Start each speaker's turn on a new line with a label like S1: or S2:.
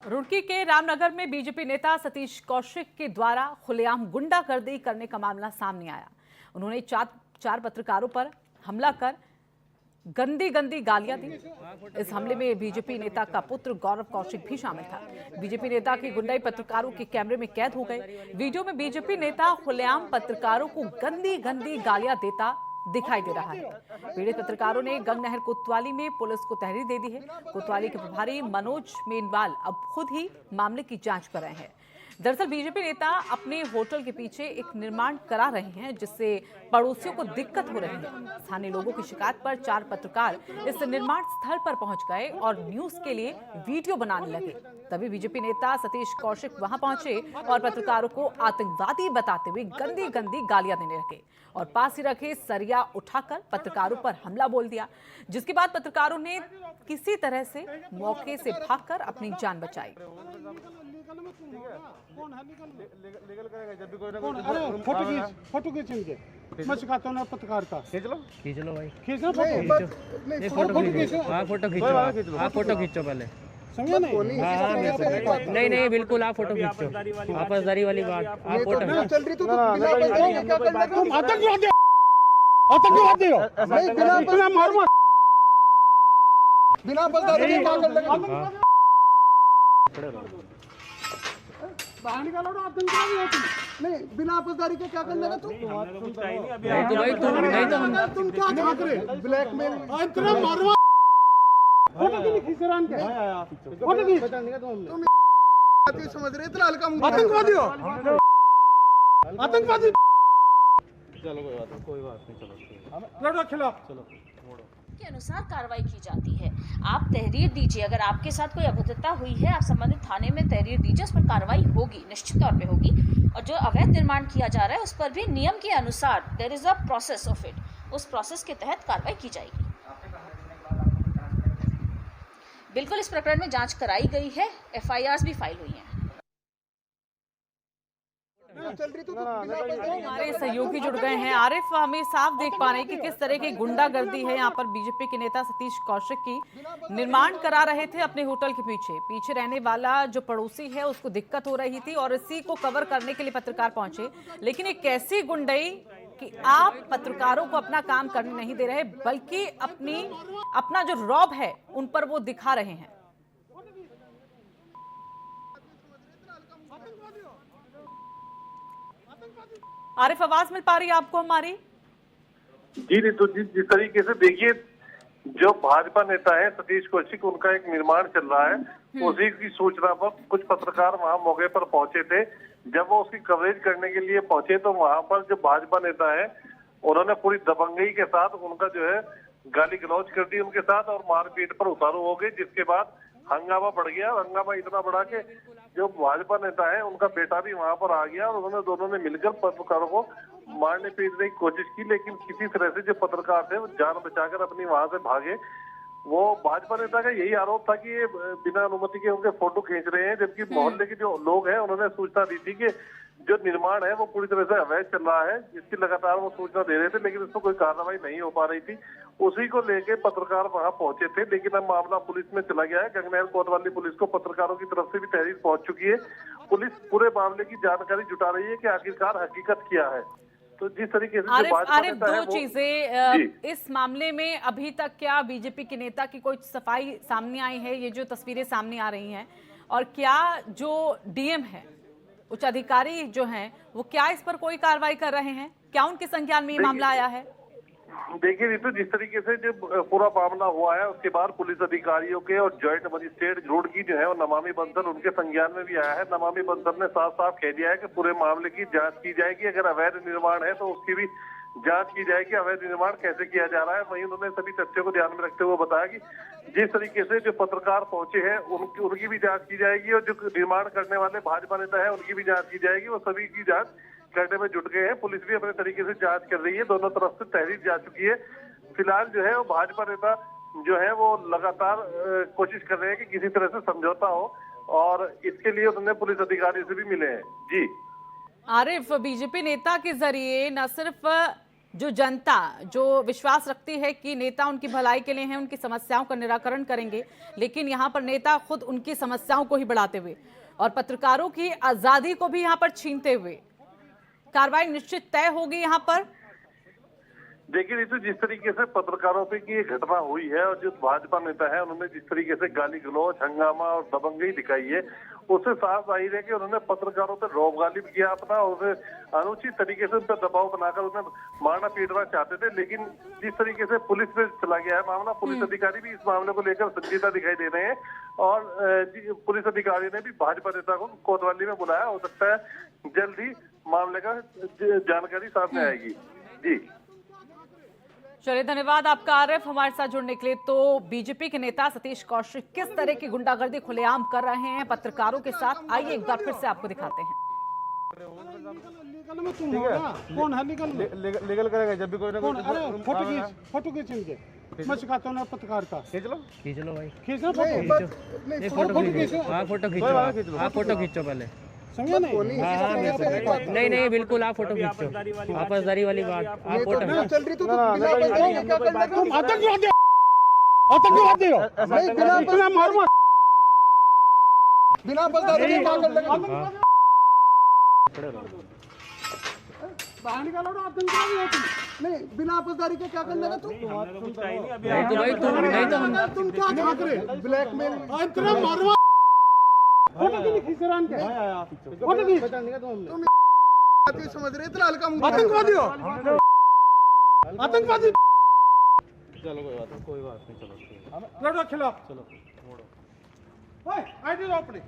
S1: रुड़की के रामनगर में बीजेपी नेता सतीश कौशिक के द्वारा खुलेआम गुंडागर्दी करने का मामला सामने आया। उन्होंने चार पत्रकारों पर हमला कर गंदी गंदी गालियां दी। इस हमले में बीजेपी नेता का पुत्र गौरव कौशिक भी शामिल था। बीजेपी नेता की गुंडाई पत्रकारों के कैमरे में कैद हो गई। वीडियो में बीजेपी नेता खुलेआम पत्रकारों को गंदी गंदी गालियां देता दिखाई दे रहा है। पीड़ित पत्रकारों ने गंगनहर कोतवाली में पुलिस को तहरीर दे दी है। कोतवाली के प्रभारी मनोज मेनवाल अब खुद ही मामले की जांच कर रहे हैं। दरअसल बीजेपी नेता अपने होटल के पीछे एक निर्माण करा रहे हैं, जिससे पड़ोसियों को दिक्कत हो रही है। स्थानीय लोगों की शिकायत पर 4 पत्रकार इस निर्माण स्थल पर पहुंच गए और न्यूज के लिए वीडियो बनाने लगे। तभी बीजेपी नेता सतीश कौशिक वहां पहुंचे और पत्रकारों को आतंकवादी बताते हुए गंदी गंदी गालियां देने लगे और पास ही रखे सरिया उठाकर पत्रकारों पर हमला बोल दिया, जिसके बाद पत्रकारों ने किसी तरह से मौके से भागकर अपनी जान बचाई।
S2: फोटो खींचेंगे, मैं सिखाता हूँ पत्रकारिता। खींच लो भाई, खींचना फोटो खींचो।
S3: हाँ फोटो खींचो, आप फोटो खींचो पहले।
S2: समझे नहीं?
S3: नहीं नहीं बिल्कुल आप फोटो खींचो, आपसदारी वाली बात। आप फोटो
S2: चल रही तो तुम आतंकवादी हो, बिना मारो, बिना बलदारी के क्या कर लेगा? बाहर निकालो ना, आतंकवादी हो तुम। नहीं, बिना आपसदारी के क्या कर लेगा तुम? तुम क्या झांक रहे? ब्लैकमेल इतना मारो। फोटो क्यों खींच रहा है? फोटो खींच, तुम समझ रहे इतना हल्का आतंकवादी हो, आतंकवादी। चलो कोई बात नहीं, चलो लड़ो खिलाफ, चलो
S4: के अनुसार कार्रवाई की जाती है। आप तहरीर दीजिए, अगर आपके साथ कोई अभद्रता हुई है आप संबंधित थाने में तहरीर दीजिए, उस पर कार्रवाई होगी, निश्चित तौर पे होगी। और जो अवैध निर्माण किया जा रहा है उस पर भी नियम के अनुसार there is a process of it, उस प्रोसेस के तहत कार्रवाई की जाएगी। बिल्कुल इस प्रकरण में जांच कराई गई है, FIRs भी फाइल हुई हैं।
S1: हमारे सहयोगी जुड़ गए हैं। आरिफ, हमें साफ देख पा रहे हैं कि किस तरह की गुंडागर्दी है यहाँ पर। बीजेपी के नेता सतीश कौशिक की निर्माण करा रहे थे अपने होटल के पीछे रहने वाला जो पड़ोसी है उसको दिक्कत हो रही थी और इसी को कवर करने के लिए पत्रकार पहुंचे। लेकिन एक कैसी गुंडाई कि आप पत्रकारों को अपना काम करने नहीं दे रहे, बल्कि अपना जो रौब है उन पर वो दिखा रहे हैं। आरिफ, आवाज मिल पा रही है आपको हमारी?
S5: जी नहीं, तो जिस तरीके से देखिए, जो भाजपा नेता है सतीश कौशिक, उनका एक निर्माण चल रहा है, उसी की सूचना पर कुछ पत्रकार वहां मौके पर पहुंचे थे। जब वो उसकी कवरेज करने के लिए पहुंचे तो वहां पर जो भाजपा नेता है उन्होंने पूरी दबंगई के साथ उनका जो है गाली गलौज कर दी उनके साथ और मारपीट पर उतारू हो गई, जिसके बाद हंगामा बढ़ गया। हंगामा इतना बढ़ा कि जो भाजपा नेता है उनका बेटा भी वहां पर आ गया और उन्होंने दोनों ने मिलकर पत्रकारों को मारने पीटने की कोशिश की, लेकिन किसी तरह से जो पत्रकार थे वो जान बचाकर अपनी वहां से भागे। वो भाजपा नेता का यही आरोप था कि ये बिना अनुमति के उनके फोटो खींच रहे हैं, जबकि मोहल्ले के जो लोग हैं उन्होंने सूचना दी थी कि जो निर्माण है वो पूरी तरह से अवैध चल रहा है, जिसकी लगातार वो सूचना दे रहे थे, लेकिन इसमें कोई कार्रवाई नहीं हो पा रही थी। उसी को लेके पत्रकार वहां पहुंचे थे, लेकिन अब मामला पुलिस में चला गया है। गंगनहर कोतवाली पुलिस को पत्रकारों की तरफ से भी तहरीर पहुंच चुकी है। पुलिस पूरे मामले की जानकारी जुटा रही है कि आखिरकार हकीकत क्या है। तो जिस तरीके से
S1: आरिफ, दो चीजें इस मामले में अभी तक क्या बीजेपी के नेता की कोई सफाई सामने आई है? ये जो तस्वीरें सामने आ रही हैं, और क्या जो DM है, उच्च अधिकारी जो हैं, वो क्या इस पर कोई कार्रवाई कर रहे हैं? क्या उनके संज्ञान में ये मामला आया है?
S5: देखिए ऋतु, जिस तरीके से जो पूरा मामला हुआ है उसके बाद पुलिस अधिकारियों के और ज्वाइंट मजिस्ट्रेट रुड़की जो है और नमामि बंसल उनके संज्ञान में भी आया है। नमामि बंसल ने साफ साफ कह दिया है कि पूरे मामले की जांच की जाएगी, अगर अवैध निर्माण है तो उसकी भी जांच की जाएगी, अवैध निर्माण कैसे किया जा रहा है। वहीं उन्होंने सभी तथ्यों को ध्यान में रखते हुए बताया कि जिस तरीके से जो पत्रकार पहुंचे हैं उनकी भी जांच की जाएगी और जो निर्माण करने वाले भाजपा नेता है उनकी भी जांच की जाएगी। वो सभी की जांच करने में जुट गए हैं। पुलिस भी अपने तरीके से जांच कर रही है, दोनों तरफ से तहरीर जा चुकी है। फिलहाल जो है वो भाजपा नेता जो है वो लगातार कोशिश कर रहे हैं कि किसी तरह से समझौता हो, और इसके लिए उन्होंने पुलिस अधिकारी से भी मिले हैं। जी
S1: आरिफ, बीजेपी नेता के जरिए न सिर्फ जो जनता जो विश्वास रखती है कि नेता उनकी भलाई के लिए हैं, उनकी समस्याओं का निराकरण करेंगे, लेकिन यहाँ पर नेता खुद उनकी समस्याओं को ही बढ़ाते हुए और पत्रकारों की आजादी को भी यहाँ पर छीनते हुए कार्रवाई निश्चित तय होगी। यहाँ पर
S5: देखिए ऋतु, जिस तरीके से पत्रकारों पे की ये घटना हुई है और जो भाजपा नेता है उन्होंने जिस तरीके से गाली गलौज, हंगामा और दबंगई दिखाई है, उससे साफ जाहिर है कि उन्होंने पत्रकारों पर रौब गालिब किया अपना और अनुचित तरीके से उन पर दबाव बनाकर उन्हें मारना पीटना चाहते थे। लेकिन जिस तरीके से पुलिस में चला गया है मामला, पुलिस अधिकारी भी इस मामले को लेकर संजीदा दिखाई दे रहे हैं और पुलिस अधिकारी ने भी भाजपा नेता को कोतवाली में बुलाया। हो सकता है जल्द ही मामले का जानकारी सामने आएगी। जी
S1: चलिए, धन्यवाद आपका आरिफ हमारे साथ जुड़ने के लिए। तो बीजेपी के नेता सतीश कौशिक किस तरह की गुंडागर्दी खुलेआम कर रहे हैं पत्रकारों के साथ, आइए एक बार फिर से आपको दिखाते हैं।
S2: लीगल में तुम हो ना? कौन है लीगल में?
S6: लीगल करेगा जब भी कोई ना कोई।
S2: अरे फोटो खींच इनके, मैं सिखाता हूँ पत्रकारिता।
S6: खींच लो
S2: भाई, खींचना
S3: फोटो खींचो। हाँ फोटो खींचो, आप फोटो खींचो पहले।
S2: समझे नहीं?
S3: नहीं नहीं बिल्कुल, आप फोटो खींचो। आपसदारी वाली बात, आप फोटो
S2: चल रही तो तुम आतंकवादी हो। बिना मारो, बिना बलदारी के क्या कर लेगा? बाहर निकालो ना, आतंकवादी हो तुम। नहीं, बिना आपसदारी के क्या कर लेगा तुम? तुम क्या झांक रहे? ब्लैकमेल, इतना मारो। फोटो क्यों नहीं खींच रहा है? फोटो खींच। तुम समझ रहे इतना हल्का मुद्दा? आतंकवादी हो, आतंकवादी।
S6: चलो कोई बात नहीं, चलो
S2: लड़ो खिलाफ। चलो आईडी दो अपनी।